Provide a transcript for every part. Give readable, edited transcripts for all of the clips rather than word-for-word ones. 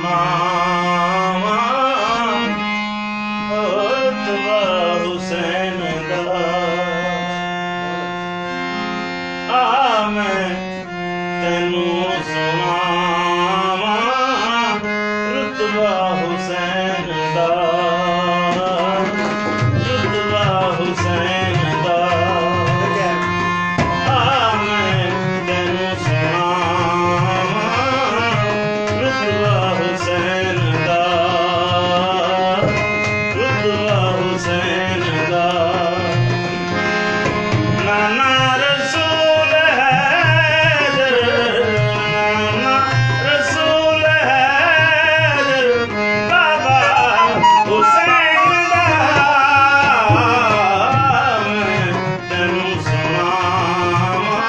सुनावा रुतबा हुसैन दा आ मैं तेनू सुनावा रुतबा हुसैन दा रुतबा हुसैन दा आ मैं तेनू सुनावा रुतबा हुसैन दा रुतबा हुसैन दा नाना रसूल हैदर नाना रसूल हैदर बाबा हुसैन दा मैं तेनू सुनावा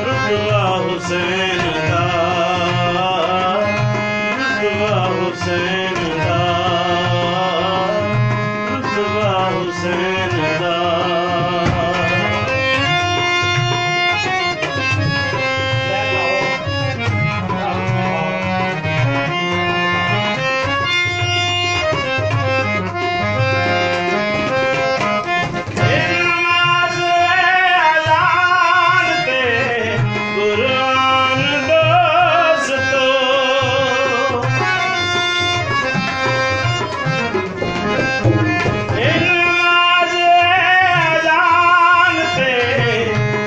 रुतबा हुसैन दा रुतबा हुसैन दा रुतबा हुसैन दा नमाज अज़ान ते कुरान दोस्तो नमाज अज़ान ते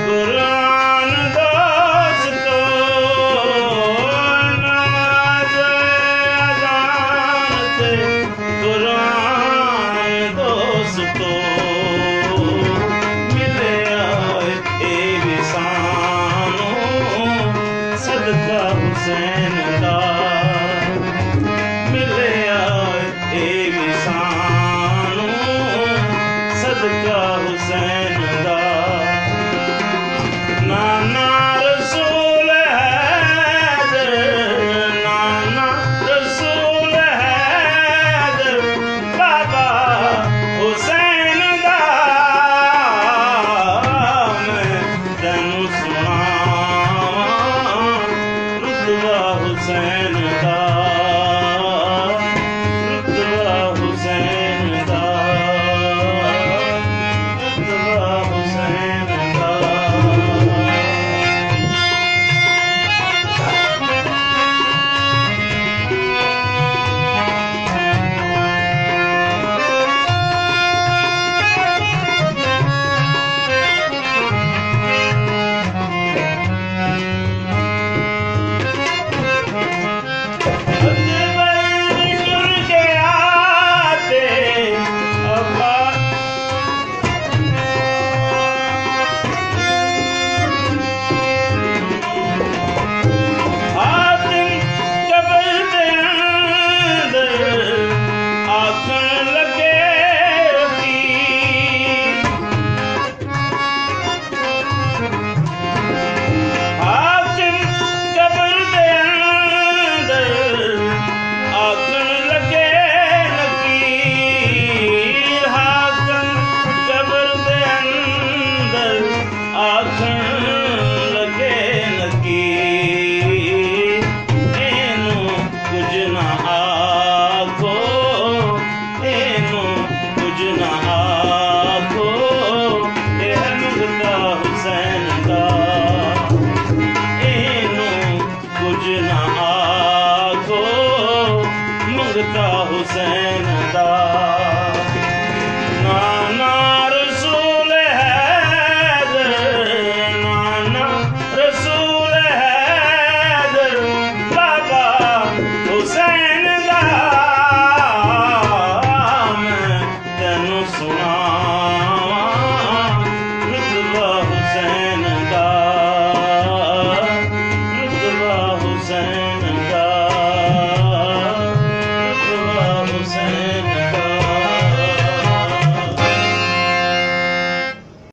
कुरान दोस्तो नमाज अज़ान ते कुरान दोस्तो मिले आए ए विसानो सदका हुसैन दा मिले आए ए विसानो सदका हुसैन दा नाना रसूल हैदर नाना रसूल हैदर बाबा हुसैन दा मैं तेनू सुनावा रुतबा हुसैन दा रुतबा हुसैन दा रुतबा हुसैन दा जुर गया ते अब्बा हातिम कब्र दे अंदर आखन लगे की हातिम कब्र दे अंदर आखन लगे नकीर हाकिम कब्र दे अंदर आखन लगे नकीर एनू कुछ ना आखो एनू कुछ ना आखो ए मुगदा हुसैन दा एनू कुछ ना आखो मुगदा हुसैन दा नाना रसूल हैदर नाना रसूल हैदर बाबा हुसैन दा मैं तेनू सुनावा रुतबा हुसैन दा रुतबा हुसैन